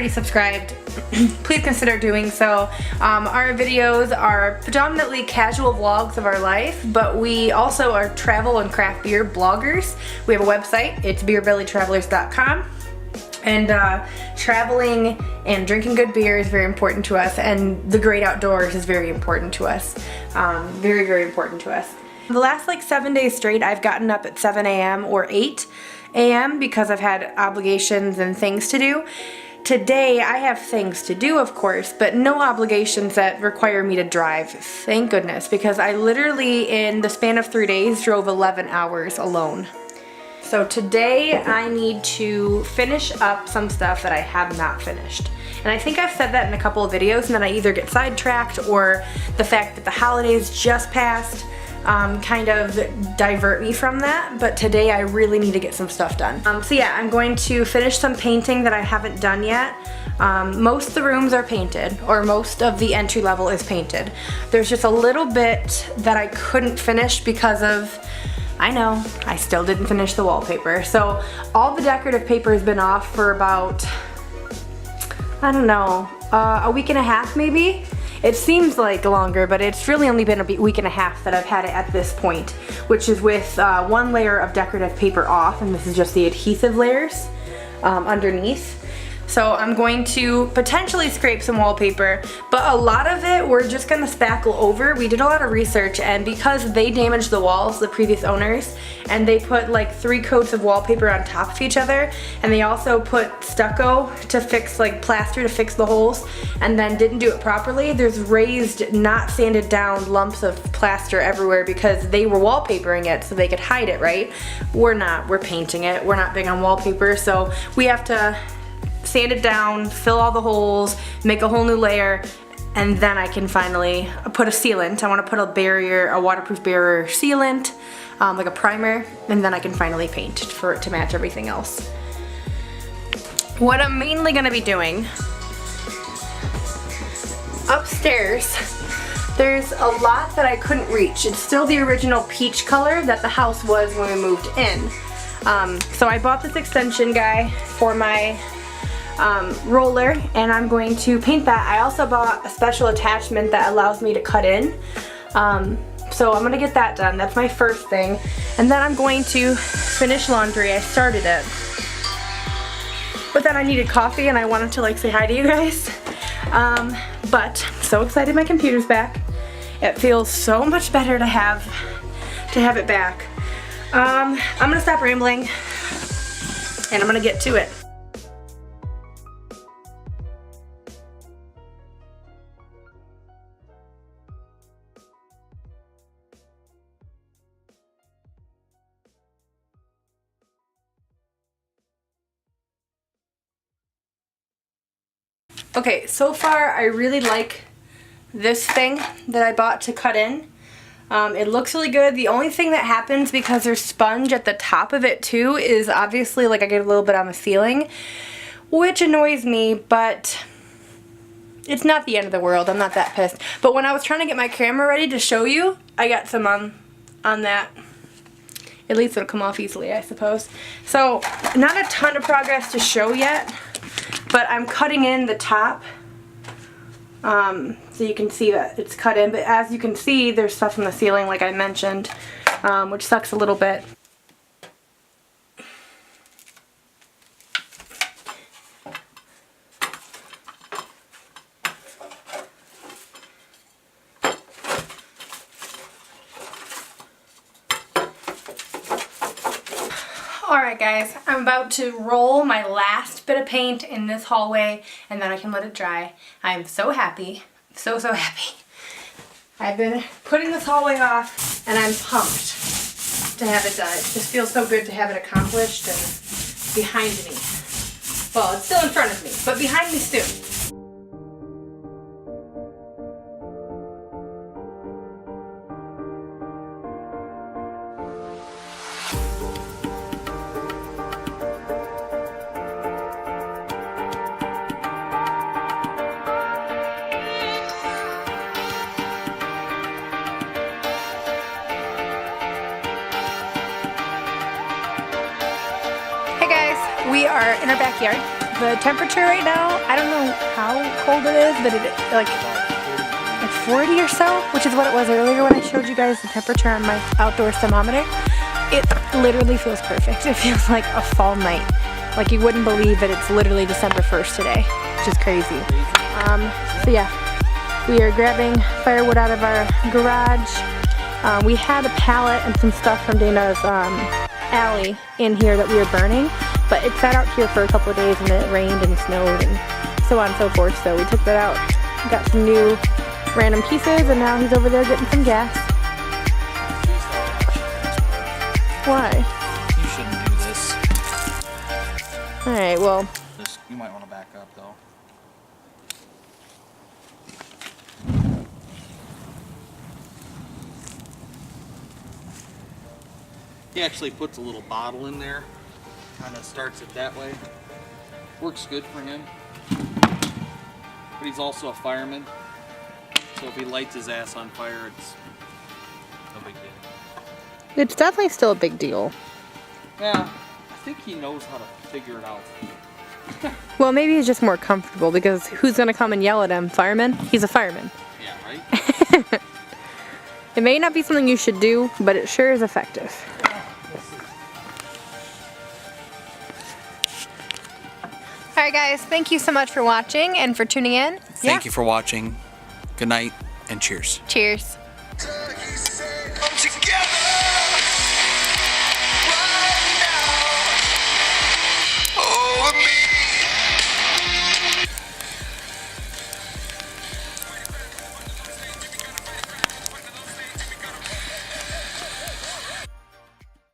Subscribed, please consider doing so. Our videos are predominantly casual vlogs of our life, but we also are travel and craft beer bloggers. We have a website, it's beerbellytravelers.com, and traveling and drinking good beer is very important to us, and the great outdoors is very important to us. Very, very important to us. The last like 7 days straight I've gotten up at 7 a.m. or 8 a.m. because I've had obligations and things to do. Today I have things to do, of course, but no obligations that require me to drive. Thank goodness, because I literally in the span of 3 days drove 11 hours alone. So today I need to finish up some stuff that I have not finished. And I think I've said that in a couple of videos, and then I either get sidetracked or the fact that the holidays just passed kind of divert me from that, but today I really need to get some stuff done. So yeah, I'm going to finish some painting that I haven't done yet. Most of the rooms are painted, or most of the entry level is painted. There's just a little bit that I couldn't finish because of, I know, I still didn't finish the wallpaper. So all the decorative paper has been off for about, I don't know, a week and a half maybe? It seems like longer, but it's really only been a week and a half that I've had it at this point, which is with one layer of decorative paper off, and this is just the adhesive layers underneath. So I'm going to potentially scrape some wallpaper, but a lot of it we're just gonna spackle over. We did a lot of research, and because they damaged the walls, the previous owners, and they put like 3 coats of wallpaper on top of each other, and they also put stucco to fix, like plaster to fix the holes, and then didn't do it properly. There's raised, not sanded down lumps of plaster everywhere because they were wallpapering it so they could hide it, right? We're not, we're painting it. We're not big on wallpaper, so we have to sand it down, fill all the holes, make a whole new layer, and then I can finally put a sealant. I want to put a barrier, a waterproof barrier sealant, like a primer, and then I can finally paint for it to match everything else. What I'm mainly going to be doing upstairs, there's a lot that I couldn't reach. It's still the original peach color that the house was when we moved in. So I bought this extension guy for my roller, and I'm going to paint that. I also bought a special attachment that allows me to cut in. So I'm gonna get that done. That's my first thing. And then I'm going to finish laundry. I started it. But then I needed coffee and I wanted to like say hi to you guys. But I'm so excited my computer's back. It feels so much better to have it back. I'm gonna stop rambling and I'm gonna get to it. Okay, so far I really like this thing that I bought to cut in. It looks really good. The only thing that happens because there's sponge at the top of it too is obviously like I get a little bit on the ceiling, which annoys me, but it's not the end of the world. I'm not that pissed. But when I was trying to get my camera ready to show you, I got some on that. At least it'll come off easily, I suppose. So not a ton of progress to show yet, but I'm cutting in the top so you can see that it's cut in. But as you can see, there's stuff from the ceiling like I mentioned, which sucks a little bit. Alright guys, I'm about to roll my last bit of paint in this hallway and then I can let it dry. I'm so happy. So happy. I've been putting this hallway off and I'm pumped to have it done. It just feels so good to have it accomplished and behind me. Well, it's still in front of me, but behind me soon. We are in our backyard. The temperature right now, I don't know how cold it is, but it's like 40 or so, which is what it was earlier when I showed you guys the temperature on my outdoor thermometer. It literally feels perfect. It feels like a fall night. Like you wouldn't believe that it's literally December 1st today, which is crazy. So yeah, we are grabbing firewood out of our garage. We had a pallet and some stuff from Dana's alley in here that we were burning. But it sat out here for a couple of days and then it rained and snowed and so on and so forth. So we took that out, got some new random pieces, and now he's over there getting some gas. Why? You shouldn't do this. Alright, well. You might want to back up though. He actually puts a little bottle in there. Kind of starts it that way. Works good for him. But he's also a fireman. So if he lights his ass on fire, it's no big deal. It's definitely still a big deal. Yeah, I think he knows how to figure it out. Well, maybe he's just more comfortable because who's going to come and yell at him? Fireman? He's a fireman. Yeah, right? It may not be something you should do, but it sure is effective. Alright guys, thank you so much for watching and for tuning in. Thank you for watching. Good night and cheers. Cheers.